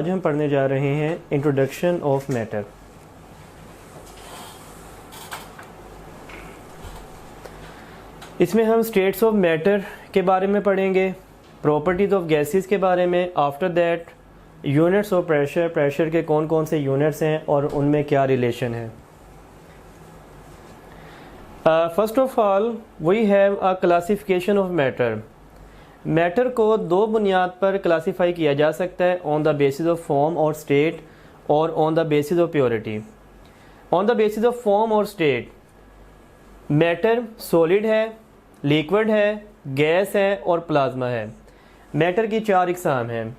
आज हम पढ़ने जा रहे हैं इंट्रोडक्शन ऑफ मैटर। इसमें हम स्टेट्स ऑफ मैटर के बारे में पढ़ेंगे, प्रॉपर्टीज़ ऑफ गैसेस के बारे में, after that units of pressure, pressure के कौन कौन से यूनिट्स हैं और उनमें क्या रिलेशन है। First of all we have a classification of matter. Matter को दो बुनियाद पर क्लासीफाई किया जा सकता है, on the basis of form और स्टेट और on the basis of purity. On the basis of form और स्टेट, मैटर सॉलिड है, लिक्विड है, गैस है और प्लाज्मा है। मैटर की चार इकसाम हैं।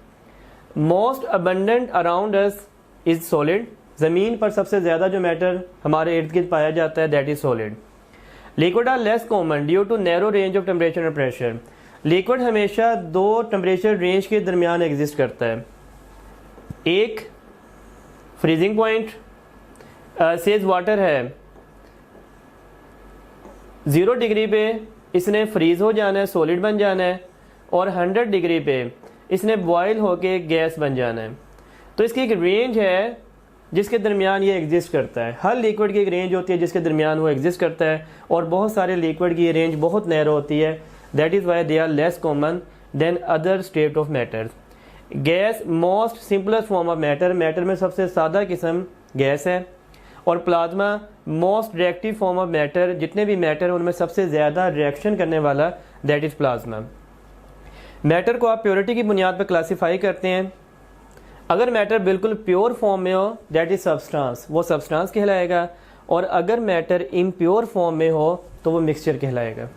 Most abundant around us is solid. ज़मीन पर सबसे ज़्यादा जो मैटर हमारे इर्द गिर्द पाया जाता है that is solid. Liquid are less common due to narrow range of temperature and pressure. Liquid हमेशा दो टेम्परेचर रेंज के दरमियान एग्जिस्ट करता है। एक फ्रीजिंग पॉइंट, सेज वाटर है 0 डिग्री पे इसने फ्रीज हो जाना है, सॉलिड बन जाना है, और 100 डिग्री पे इसने बॉयल होके गैस बन जाना है। तो इसकी एक रेंज है जिसके दरमियान ये एग्जिस्ट करता है। हर लिक्विड की एक रेंज होती है जिसके दरमियान वो एग्जिस्ट करता है, और बहुत सारे लिक्विड की ये रेंज बहुत नैरो होती है। That is why they are less common than other state of matter. Gas most simplest form of matter, matter में सबसे सादा किस्म गैस है। और plasma most reactive form of matter, जितने भी मैटर हैं उनमें सबसे ज़्यादा रिएक्शन करने वाला दैट इज़ प्लाज्मा। मैटर को आप प्योरिटी की बुनियाद पर क्लासीफाई करते हैं। अगर मैटर बिल्कुल प्योर फॉर्म में हो दैट इज सब्सटेंस, वो सब्सटेंस कहलाएगा, और अगर मैटर इम्प्योर फॉर्म में हो तो वो मिक्सचर कहलाएगा।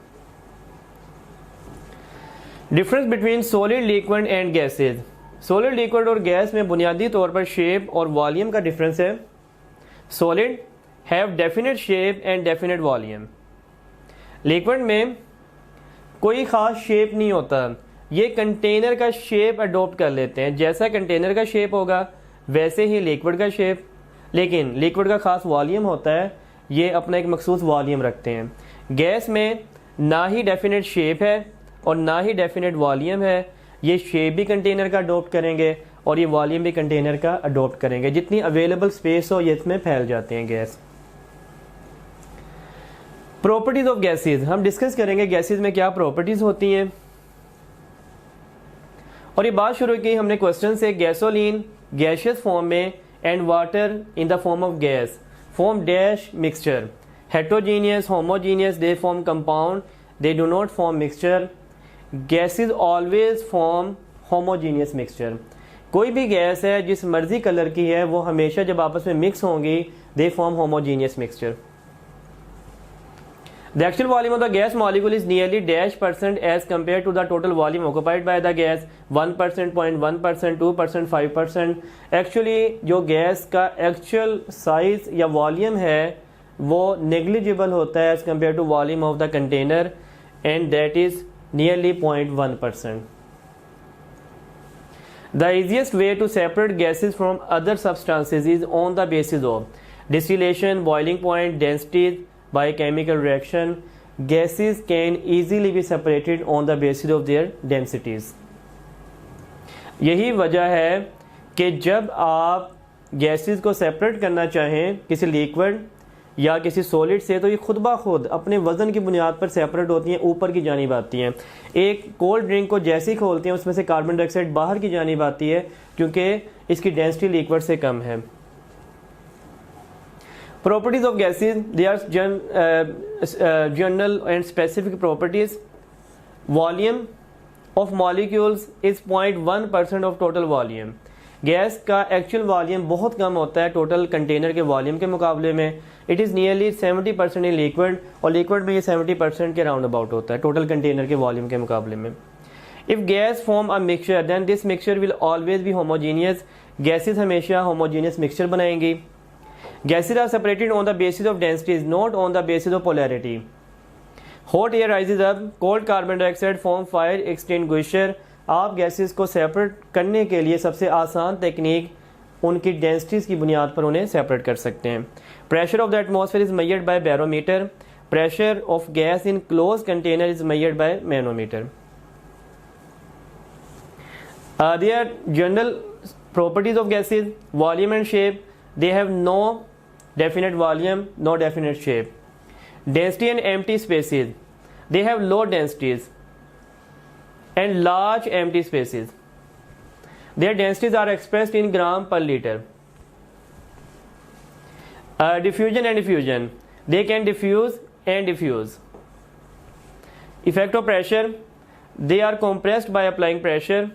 Difference between solid, liquid and gases. Solid, liquid और गैस में बुनियादी तौर पर शेप और वॉल्यूम का डिफरेंस है। Solid have definite shape and definite volume. Liquid में कोई ख़ास शेप नहीं होता, ये कंटेनर का शेप अडॉप्ट कर लेते हैं। जैसा कंटेनर का शेप होगा वैसे ही लिक्विड का शेप, लेकिन लिक्विड का ख़ास वॉल्यूम होता है, ये अपना एक मखसूस वॉल्यूम रखते हैं। गैस में ना ही डेफिनेट शेप है और ना ही डेफिनेट वॉल्यूम है, ये शेप भी कंटेनर का अडॉप्ट करेंगे और ये वॉल्यूम भी कंटेनर का अडॉप्ट करेंगे। जितनी अवेलेबल स्पेस हो ये इसमें फैल जाते हैं गैस। प्रॉपर्टीज ऑफ गैसेज, हम डिस्कस करेंगे गैसेज में क्या प्रॉपर्टीज होती हैं। और ये बात शुरू की हमने क्वेश्चन से, गैसोलीन गैशियस फॉर्म में and water in the form of gas form dash mixture. Heterogeneous, homogeneous, they form compound, they do not form mixture. Gases always form homogeneous mixture. कोई भी गैस है जिस मर्जी कलर की है वो हमेशा जब आपस में मिक्स होंगी they form homogeneous mixture. The actual volume of the gas molecule is nearly dash % as compared to the total volume occupied by the gas 1%, 0.1%, 2%, 5%। Actually जो गैस का एक्चुअल साइज या वॉल्यूम है वो नेग्लिजिबल होता है as compare to volume of the container, and that is nearly 0.1%। The easiest way to separate gases from other substances is on the basis of distillation, boiling point, densities. By chemical reaction, gases can easily be separated on the basis of their densities। यही वजह है कि जब आप gases को separate करना चाहें किसी लिक्विड या किसी सॉलिड से, तो ये खुद ब खुद अपने वजन की बुनियाद पर सेपरेट होती हैं, ऊपर की जानिब आती हैं। एक कोल्ड ड्रिंक को जैसे ही खोलते हैं उसमें से कार्बन डाइऑक्साइड बाहर की जानिब आती है क्योंकि इसकी डेंसिटी लिक्विड से कम है। Properties of gases, they are general and specific properties. Volume of molecules is 0.1% of total volume। Gas का एक्चुअल वॉल्यूम बहुत कम होता है टोटल कंटेनर के वॉल्यूम के मुकाबले में। It is nearly 70% in liquid, और लिक्विड में ये 70% के राउंड अबाउट होता है टोटल कंटेनर के वॉल्यूम के मुकाबले में। If gas form a mixture then this mixture will always be homogeneous. Gases हमेशा होमोजीनियस मिक्सचर बनाएंगी। Gases are separated on the basis of densities, not on the basis of polarity. Hot air rises up, cold carbon dioxide form fire extinguisher। आप gases को separate करने के लिए सबसे आसान technique उनकी डेंसिटीज की बुनियाद पर उन्हें सेपरेट कर सकते हैं। Pressure of the atmosphere is measured by barometer. Pressure of gas in close container is measured by manometer. Their general properties of gases, volume and shape, they have no definite volume, no definite shape. Density and empty spaces, they have low densities and large empty spaces. Their densities are expressed in gram per liter. Diffusion and diffusion, they can diffuse and diffuse. Effect of pressure, they are compressed by applying pressure.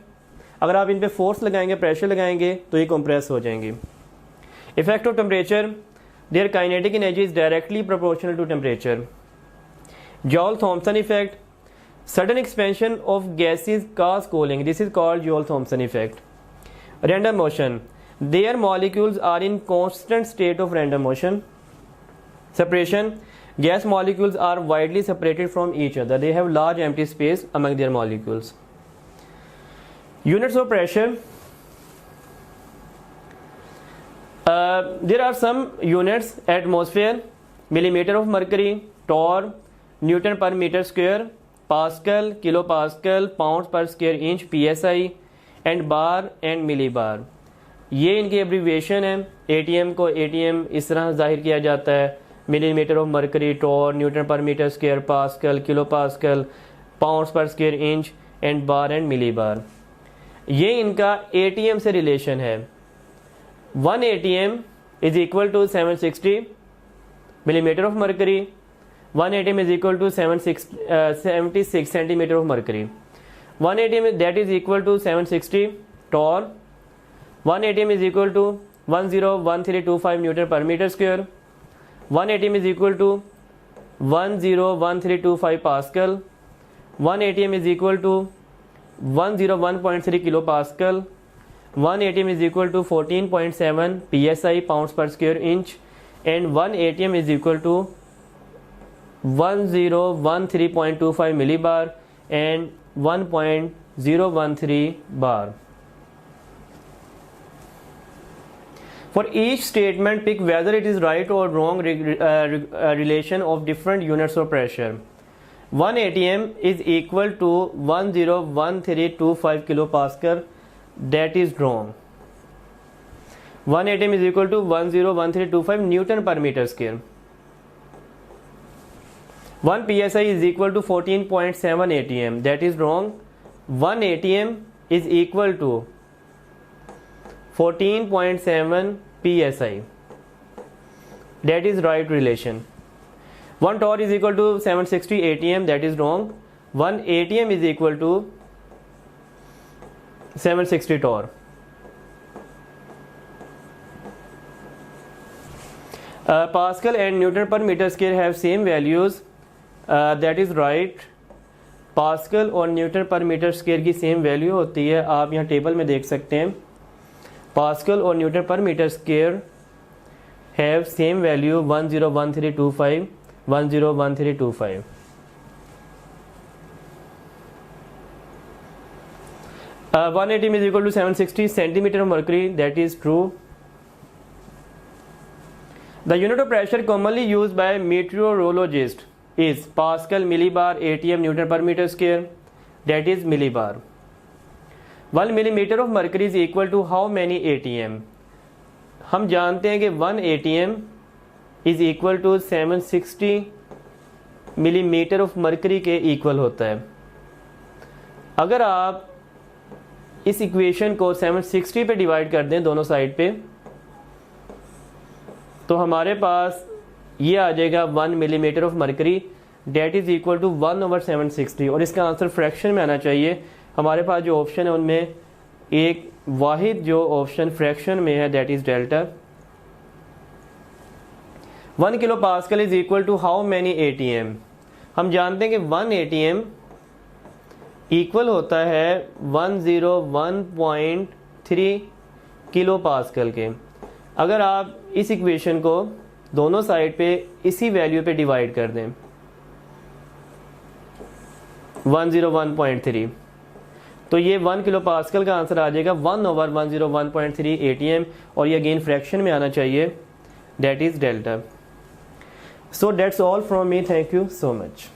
अगर आप इन पे force लगाएंगे, pressure लगाएंगे तो ये compress हो जाएंगे. Effect of temperature, their kinetic energy is directly proportional to temperature. Joule-Thomson effect, sudden expansion of gases cause cooling. This is called Joule-Thomson effect. Random motion, their molecules are in constant state of random motion. Separation, gas molecules are widely separated from each other. They have large empty space among their molecules. Units of pressure, there are some units: atmosphere, millimeter of mercury, torr, Newton per meter square, Pascal, kilopascal, pounds per square inch, PSI, and bar and millibar. ये इनकी abbreviation है. ATM को ATM इस तरह जाहिर किया जाता है: millimetre of mercury, torr, newton पर metre square, pascal, kilo pascal, pounds per square inch, and bar and millibar. ये इनका ATM से रिलेशन है. 1 ATM is equal to 760 millimetre of mercury. 1 ATM is equal to 76 centimeter of mercury. 1 ATM that is equal to 760 torr. 1 ATM is equal to 101325 Newton per meter square. 1 ATM is equal to 101325 Pascal. 1 ATM is equal to 101.3 kilopascal. 1 ATM is equal to 14.7 PSI, pounds per square inch, and 1 ATM is equal to 1013.25 millibar and 1.013 bar. For each statement, pick whether it is right or wrong relation of different units of pressure. 1 ATM is equal to 101325 kilopascal. That is wrong. 1 ATM is equal to 101325 Newton per meter square. 1 PSI is equal to 14.7 ATM. That is wrong. 1 ATM is equal to 14.7 PSI. That is right relation. 1 torr is equal to 760 ATM. That is wrong. 1 ATM is equal to 760 torr. Pascal and Newton per meter square have same values. That is right. Pascal और newton पर metre square की same value होती है. आप यहाँ table में देख सकते हैं. पास्कल और न्यूटन पर metre square have same value 101325 101325. Uh, 1 ATM is equal to 760 centimeter of mercury. That is true. The unit of pressure commonly used by meteorologists is Pascal, millibar, ATM, Newton per meter square. That is millibar. 1 millimeter of mercury is equal to how many ATM? हम जानते हैं कि 1 ATM is equal to 760 millimetre of mercury के equal होता है. अगर आप इस इक्वेशन को 760 पे डिवाइड कर दें दोनों साइड पे, तो हमारे पास ये आ जाएगा 1 millimetre of mercury. That is equal to 1/760. और इसका आंसर फ्रैक्शन में आना चाहिए. हमारे पास जो ऑप्शन है उनमें एक वाहिद जो ऑप्शन फ्रैक्शन में है, that is delta. 1 kilo pascal is equal to how many ATM? हम जानते हैं कि 1 ATM इक्वल होता है 101.3 किलो पास्कल के. अगर आप इस इक्वेशन को दोनों साइड पे इसी वैल्यू पे डिवाइड कर दें 101.3, तो ये 1 किलो पास्कल का आंसर आ जाएगा 1/101.3 ATM. और ये अगेन फ्रैक्शन में आना चाहिए, that is delta. So that's all from me. Thank you so much.